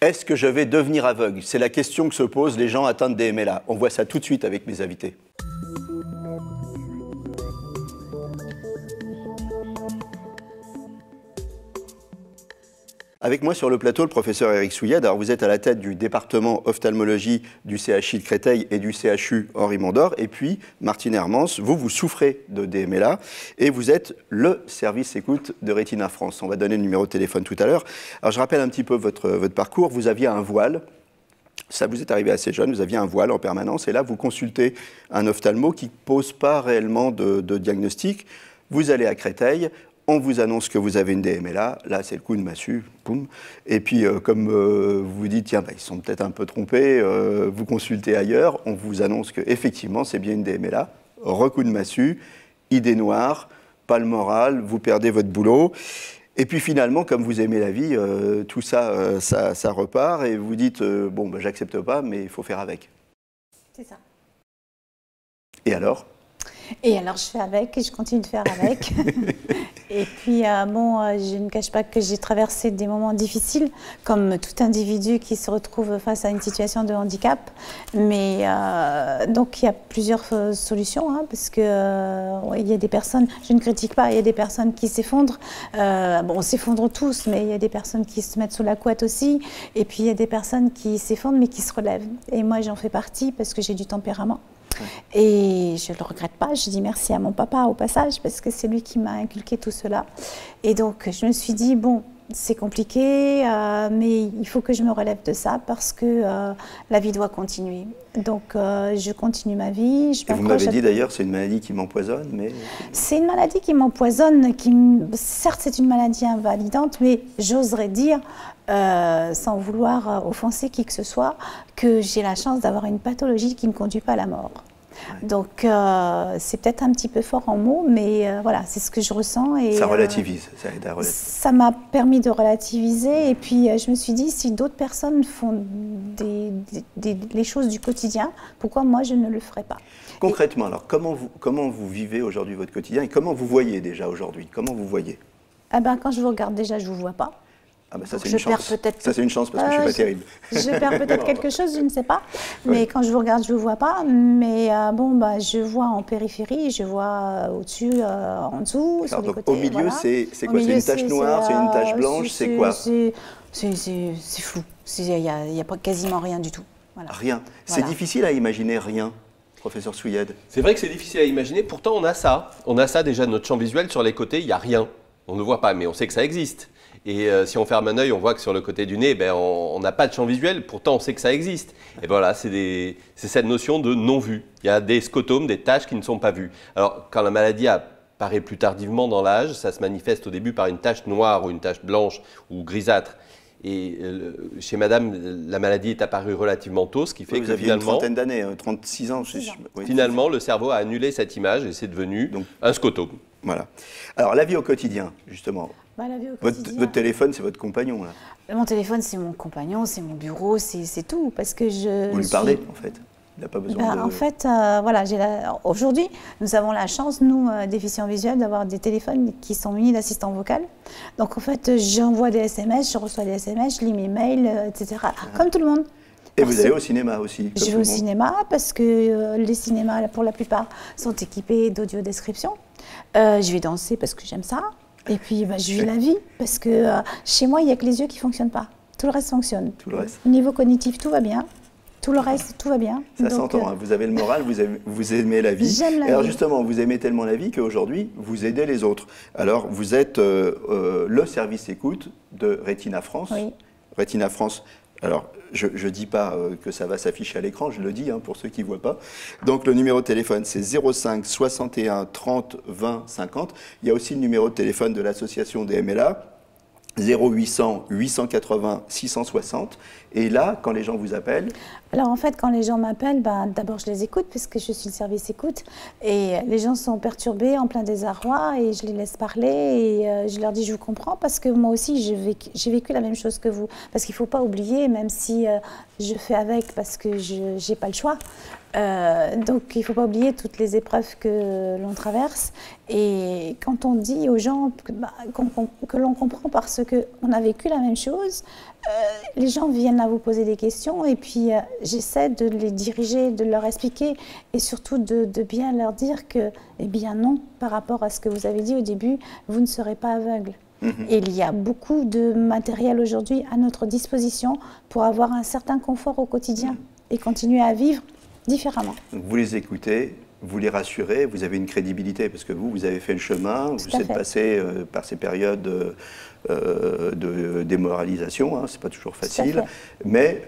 Est-ce que je vais devenir aveugle? C'est la question que se posent les gens atteints de DMLA. On voit ça tout de suite avec mes invités. Avec moi sur le plateau, le professeur Éric Souillade. Alors vous êtes à la tête du département ophtalmologie du CHI de Créteil et du CHU Henri Mondor. Et puis, Martine Hermans, vous souffrez de DMLA et vous êtes le service écoute de Retina France. On va donner le numéro de téléphone tout à l'heure. Alors je rappelle un petit peu votre parcours. Vous aviez un voile. Ça vous est arrivé assez jeune, vous aviez un voile en permanence. Et là, vous consultez un ophtalmo qui ne pose pas réellement de diagnostic. Vous allez à Créteil. On vous annonce que vous avez une DMLA, là c'est le coup de massue, boum. Et puis comme vous vous dites, tiens, ils sont peut-être un peu trompés, vous consultez ailleurs, on vous annonce qu'effectivement c'est bien une DMLA, recoup de massue, idée noire, pas le moral, vous perdez votre boulot. Et puis finalement, comme vous aimez la vie, tout ça, ça repart et vous dites, bon, j'accepte pas, mais il faut faire avec. C'est ça. Et alors ? Et alors, je fais avec et je continue de faire avec. Et puis, je ne cache pas que j'ai traversé des moments difficiles, comme tout individu qui se retrouve face à une situation de handicap. Mais donc, il y a plusieurs solutions, hein, parce que il y a des personnes, je ne critique pas, il y a des personnes qui s'effondrent. On s'effondre tous, mais il y a des personnes qui se mettent sous la couette aussi. Et puis, il y a des personnes qui s'effondrent, mais qui se relèvent. Et moi, j'en fais partie parce que j'ai du tempérament. Et je ne le regrette pas, je dis merci à mon papa au passage parce que c'est lui qui m'a inculqué tout cela. Et donc je me suis dit, bon, c'est compliqué, mais il faut que je me relève de ça parce que la vie doit continuer. Donc je continue ma vie. Et vous m'avez dit d'ailleurs, c'est une maladie qui m'empoisonne, mais... C'est une maladie qui m'empoisonne, certes c'est une maladie invalidante, mais j'oserais dire, sans vouloir offenser qui que ce soit, que j'ai la chance d'avoir une pathologie qui ne conduit pas à la mort. Ouais. Donc c'est peut-être un petit peu fort en mots, mais voilà, c'est ce que je ressens. Et, ça relativise, ça aide à relativiser. Ça m'a permis de relativiser et puis je me suis dit, si d'autres personnes font les choses du quotidien, pourquoi moi je ne le ferais pas? Concrètement, alors comment vous vivez aujourd'hui votre quotidien et comment vous voyez déjà aujourd'hui? Comment vous voyez? Quand je vous regarde déjà, je ne vous vois pas. Ah ça c'est une chance. Ça c'est une chance parce que je ne suis pas terrible. Je perds peut-être quelque chose, je ne sais pas. Mais quand je vous regarde, je ne vous vois pas. Mais je vois en périphérie, je vois au-dessus, en dessous, sur les côtés. Au milieu, c'est quoi? C'est une tache noire, c'est une tache blanche, c'est quoi? C'est flou. Il n'y a pas quasiment rien du tout. Voilà. Rien. C'est difficile à imaginer rien, professeur Souillade. C'est vrai que c'est difficile à imaginer. Pourtant, on a ça. On a ça déjà, notre champ visuel. Sur les côtés, il n'y a rien. On ne voit pas, mais on sait que ça existe. Et si on ferme un œil, on voit que sur le côté du nez, on n'a pas de champ visuel, pourtant on sait que ça existe. Et voilà, c'est cette notion de non-vue. Il y a des scotomes, des taches qui ne sont pas vues. Alors, quand la maladie apparaît plus tardivement dans l'âge, ça se manifeste au début par une tache noire ou une tache blanche ou grisâtre. Et chez madame, la maladie est apparue relativement tôt, ce qui fait que finalement... Vous aviez une trentaine d'années, 36 ans. Finalement, le cerveau a annulé cette image et c'est devenu un scotome. Voilà. Alors, la vie au quotidien, justement. La vie au quotidien. Votre téléphone, c'est votre compagnon, là. Mon téléphone, c'est mon compagnon, c'est mon bureau, c'est tout. Parce que Vous lui parlez, en fait? Il n'a pas besoin de... En fait, aujourd'hui, nous avons la chance, nous, déficients visuels, d'avoir des téléphones qui sont munis d'assistants vocaux. Donc, en fait, j'envoie des SMS, je reçois des SMS, je lis mes mails, etc. Comme tout le monde. Et vous allez au cinéma aussi? Je vais au cinéma parce que les cinémas, pour la plupart, sont équipés d'audio-description. Je vais danser parce que j'aime ça. Et puis, je vis la vie parce que chez moi, il n'y a que les yeux qui ne fonctionnent pas. Tout le reste fonctionne. Tout le reste. Au niveau cognitif, tout va bien. Tout le reste, tout va bien. Ça s'entend, hein. Vous avez le moral, vous aimez la vie. J'aime la vie. Alors justement, vous aimez tellement la vie qu'aujourd'hui, vous aidez les autres. Alors, vous êtes le service écoute de Retina France. Oui. Retina France, alors, je ne dis pas que ça va s'afficher à l'écran, je le dis pour ceux qui ne voient pas. Donc, le numéro de téléphone, c'est 05 61 30 20 50. Il y a aussi le numéro de téléphone de l'association DMLA. 0800 880 660. Et là, quand les gens vous appellent... Alors en fait, quand les gens m'appellent, d'abord je les écoute puisque je suis le service écoute. Et les gens sont perturbés, en plein désarroi et je les laisse parler et je leur dis je vous comprends parce que moi aussi j'ai vécu la même chose que vous. Parce qu'il ne faut pas oublier, même si je fais avec parce que je n'ai pas le choix, Donc, il ne faut pas oublier toutes les épreuves que l'on traverse. Et quand on dit aux gens que l'on comprend parce qu'on a vécu la même chose, les gens viennent à vous poser des questions et puis j'essaie de les diriger, de leur expliquer et surtout de bien leur dire que, eh bien non, par rapport à ce que vous avez dit au début, vous ne serez pas aveugle. Et il y a beaucoup de matériel aujourd'hui à notre disposition pour avoir un certain confort au quotidien et continuer à vivre différemment. Vous les écoutez, vous les rassurez, vous avez une crédibilité parce que vous avez fait le chemin, vous êtes passé par ces périodes de démoralisation, hein, c'est pas toujours facile, mais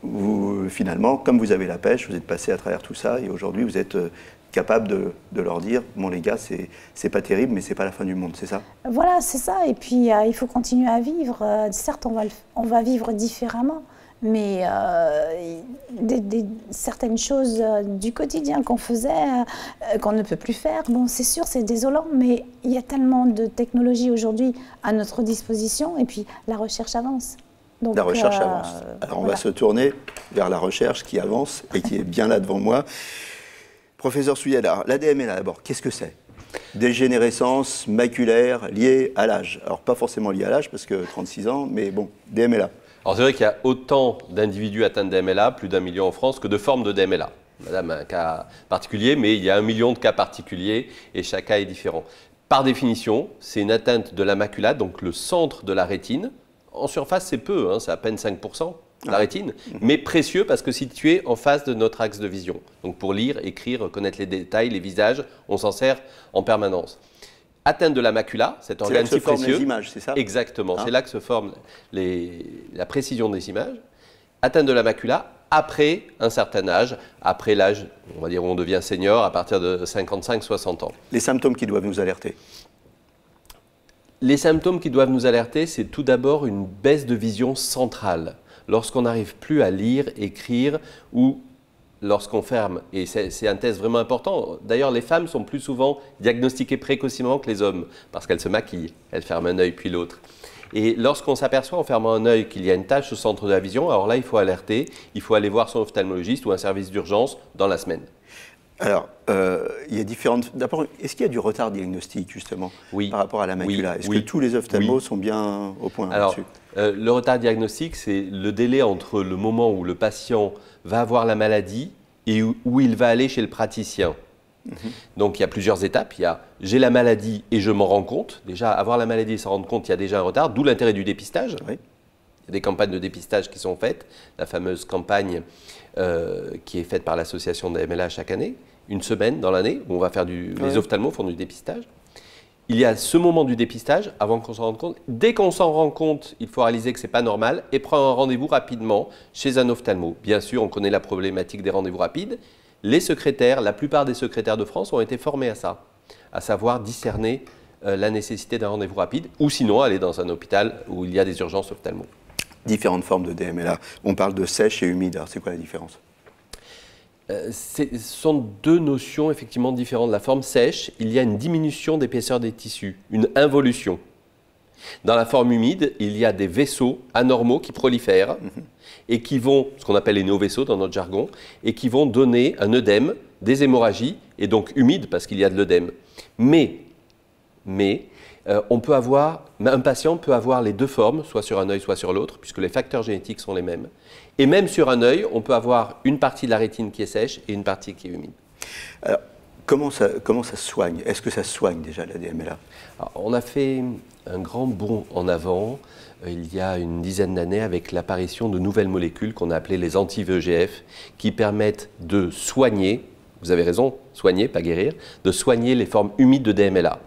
vous, finalement, comme vous avez la pêche, vous êtes passé à travers tout ça et aujourd'hui vous êtes capable de leur dire, bon les gars, c'est pas terrible, mais c'est pas la fin du monde, c'est ça? Voilà, c'est ça, et puis il faut continuer à vivre, certes on va vivre différemment, mais certaines choses du quotidien qu'on faisait, qu'on ne peut plus faire, bon c'est sûr c'est désolant, mais il y a tellement de technologies aujourd'hui à notre disposition et puis la recherche avance. Donc, la recherche avance. Alors on va se tourner vers la recherche qui avance et qui est bien là devant moi. Professeur Souillada, la DMLA d'abord, qu'est-ce que c'est? Dégénérescence maculaire liée à l'âge. Alors pas forcément liée à l'âge parce que 36 ans, mais bon, DMLA. Alors c'est vrai qu'il y a autant d'individus atteints de DMLA, plus d'1 million en France, que de formes de DMLA. Madame a un cas particulier, mais il y a 1 million de cas particuliers et chaque cas est différent. Par définition, c'est une atteinte de la macula, donc le centre de la rétine. En surface, c'est peu, hein, c'est à peine 5% de la rétine, mais précieux parce que situé en face de notre axe de vision. Donc pour lire, écrire, connaître les détails, les visages, on s'en sert en permanence. Atteinte de la macula, cet organe si précieux. C'est là que se forment les images, c'est ça? Exactement, c'est là que se forme la précision des images. Atteinte de la macula après un certain âge, après l'âge, on va dire où on devient senior, à partir de 55-60 ans. Les symptômes qui doivent nous alerter? Les symptômes qui doivent nous alerter, c'est tout d'abord une baisse de vision centrale. Lorsqu'on n'arrive plus à lire, écrire ou lorsqu'on ferme, et c'est un test vraiment important. D'ailleurs, les femmes sont plus souvent diagnostiquées précocement que les hommes, parce qu'elles se maquillent, elles ferment un œil puis l'autre. Et lorsqu'on s'aperçoit en fermant un œil qu'il y a une tache au centre de la vision, alors là, il faut alerter, il faut aller voir son ophtalmologiste ou un service d'urgence dans la semaine. Alors, il y a différentes... D'abord, est-ce qu'il y a du retard diagnostique, justement, par rapport à la macula? Est-ce que tous les ophtalmos sont bien au point là-dessus? Le retard diagnostique, c'est le délai entre le moment où le patient va avoir la maladie et où il va aller chez le praticien. Donc, il y a plusieurs étapes. Il y a « j'ai la maladie et je m'en rends compte ». Déjà, avoir la maladie et s'en rendre compte, il y a déjà un retard, d'où l'intérêt du dépistage. Il y a des campagnes de dépistage qui sont faites. La fameuse campagne qui est faite par l'association DMLA chaque année, une semaine dans l'année, où on va faire les ophtalmos font du dépistage. Il y a ce moment du dépistage, avant qu'on s'en rende compte. Dès qu'on s'en rend compte, il faut réaliser que ce n'est pas normal et prendre un rendez-vous rapidement chez un ophtalmo. Bien sûr, on connaît la problématique des rendez-vous rapides. Les secrétaires, la plupart des secrétaires de France ont été formés à ça, à savoir discerner la nécessité d'un rendez-vous rapide ou sinon aller dans un hôpital où il y a des urgences ophtalmo. Différentes formes de DMLA. On parle de sèche et humide. Alors, c'est quoi la différence? Ce sont deux notions effectivement différentes. La forme sèche, il y a une diminution d'épaisseur des tissus, une involution. Dans la forme humide, il y a des vaisseaux anormaux qui prolifèrent et qui vont, ce qu'on appelle les néovaisseaux dans notre jargon, et qui vont donner un œdème, des hémorragies, et donc humide parce qu'il y a de l'œdème. Mais un patient peut avoir les deux formes, soit sur un œil, soit sur l'autre, puisque les facteurs génétiques sont les mêmes. Et même sur un œil, on peut avoir une partie de la rétine qui est sèche et une partie qui est humide. Alors, comment ça se soigne? Est-ce que ça se soigne déjà la DMLA? Alors, on a fait un grand bond en avant il y a une dizaine d'années avec l'apparition de nouvelles molécules qu'on a appelées les anti-VEGF qui permettent de soigner, vous avez raison, soigner, pas guérir, de soigner les formes humides de DMLA.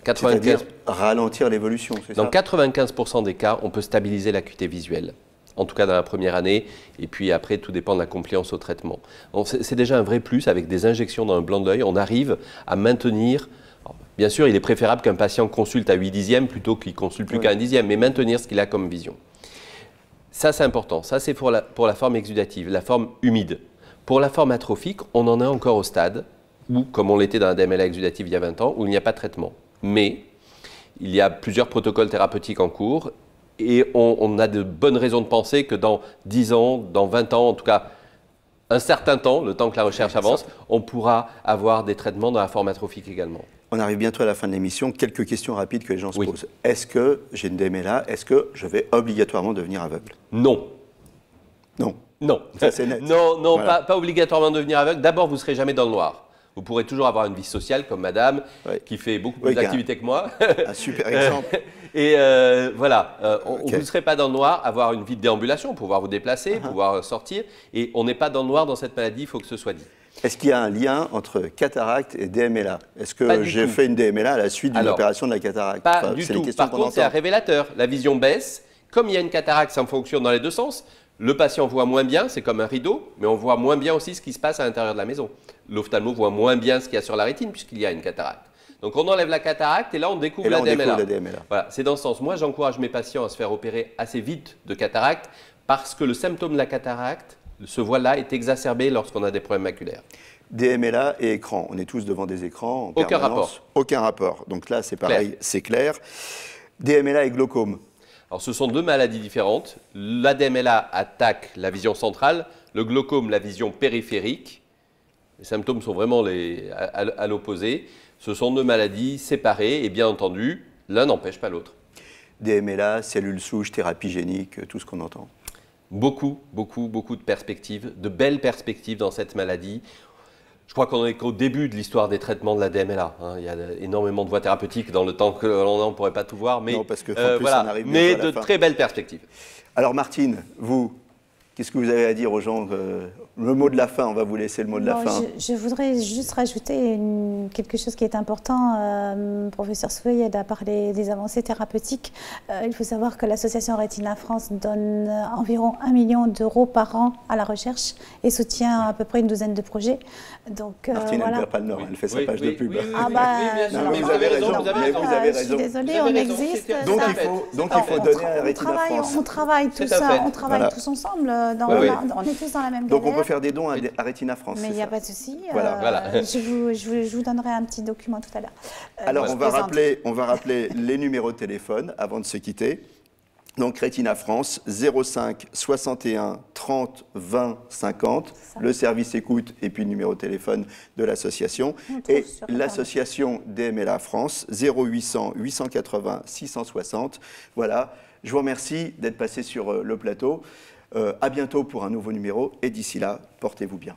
C'est-à-dire ralentir l'évolution, c'est ça? Dans 95% des cas, on peut stabiliser l'acuité visuelle. En tout cas dans la première année, et puis après, tout dépend de la compliance au traitement. C'est déjà un vrai plus, avec des injections dans le blanc de l'œil, on arrive à maintenir... Alors, bien sûr, il est préférable qu'un patient consulte à 8 dixièmes plutôt qu'il ne consulte plus qu'à 1 dixième, mais maintenir ce qu'il a comme vision. Ça, c'est important. Ça, c'est pour la forme exudative, la forme humide. Pour la forme atrophique, on en est encore au stade où, comme on l'était dans la DMLA exudative il y a 20 ans, où il n'y a pas de traitement. Mais il y a plusieurs protocoles thérapeutiques en cours et on a de bonnes raisons de penser que dans 10 ans, dans 20 ans, en tout cas un certain temps, le temps que la recherche avance, on pourra avoir des traitements dans la forme atrophique également. On arrive bientôt à la fin de l'émission. Quelques questions rapides que les gens se posent. Est-ce que j'ai une DMLA? Est-ce que je vais obligatoirement devenir aveugle? Non. Non. Non. Ça, c'est net. Non, non, Voilà. pas obligatoirement devenir aveugle. D'abord, vous ne serez jamais dans le noir. Vous pourrez toujours avoir une vie sociale comme madame, qui fait beaucoup plus d'activités que moi. Un super exemple. Et voilà, vous ne serez pas dans le noir, avoir une vie de déambulation, pouvoir vous déplacer, pouvoir sortir. Et on n'est pas dans le noir dans cette maladie, il faut que ce soit dit. Est-ce qu'il y a un lien entre cataracte et DMLA? Est-ce que j'ai fait une DMLA à la suite d'une opération de la cataracte? Pas du tout. Par contre, c'est un révélateur. La vision baisse. Comme il y a une cataracte, ça fonctionne dans les deux sens. Le patient voit moins bien, c'est comme un rideau, mais on voit moins bien aussi ce qui se passe à l'intérieur de la maison. L'ophtalmo voit moins bien ce qu'il y a sur la rétine puisqu'il y a une cataracte. Donc on enlève la cataracte et là on découvre la DMLA. Voilà, c'est dans ce sens. Moi j'encourage mes patients à se faire opérer assez vite de cataracte parce que le symptôme de la cataracte, ce voile-là, est exacerbé lorsqu'on a des problèmes maculaires. DMLA et écran, on est tous devant des écrans en Aucun permanence. rapport. Aucun rapport. Donc là c'est pareil, c'est clair. DMLA et glaucome. Alors, ce sont deux maladies différentes. La DMLA attaque la vision centrale, le glaucome la vision périphérique. Les symptômes sont vraiment à l'opposé. Ce sont deux maladies séparées et bien entendu, l'un n'empêche pas l'autre. DMLA, cellules souches, thérapie génique, tout ce qu'on entend. Beaucoup de perspectives, de belles perspectives dans cette maladie. Je crois qu'on est qu'au début de l'histoire des traitements de la DMLA. Il y a énormément de voies thérapeutiques dans le temps que l'on a, on ne pourrait pas tout voir, mais, non, parce que, en plus, on arrive mais à la de fin. très belles perspectives. Alors Martine, vous, qu'est-ce que vous avez à dire aux gens? Le mot de la fin, on va vous laisser le mot de la fin. Je voudrais juste rajouter quelque chose qui est important. Professeur Souyad a parlé des avancées thérapeutiques. Il faut savoir que l'association Retina France donne environ 1 million d'euros par an à la recherche et soutient à peu près une douzaine de projets. Donc, Martine, voilà. elle ne perd pas le nord, elle fait sa page de pub. Ah bah, non, mais vous avez raison, vous avez je raison. suis désolée, on existe. Donc il faut donner à Retina France. On travaille tous, tous ensemble. On est tous dans la même galère. Donc on peut faire des dons à Retina France. Mais il n'y a pas de souci. Voilà. Je vous donnerai un petit document tout à l'heure. Alors on va rappeler les numéros de téléphone avant de se quitter. Donc Retina France, 05 61 30 20 50, le service écoute et puis le numéro de téléphone de l'association. Et l'association DMLA France, 0800 880 660. Voilà, je vous remercie d'être passé sur le plateau. À bientôt pour un nouveau numéro et d'ici là, portez-vous bien.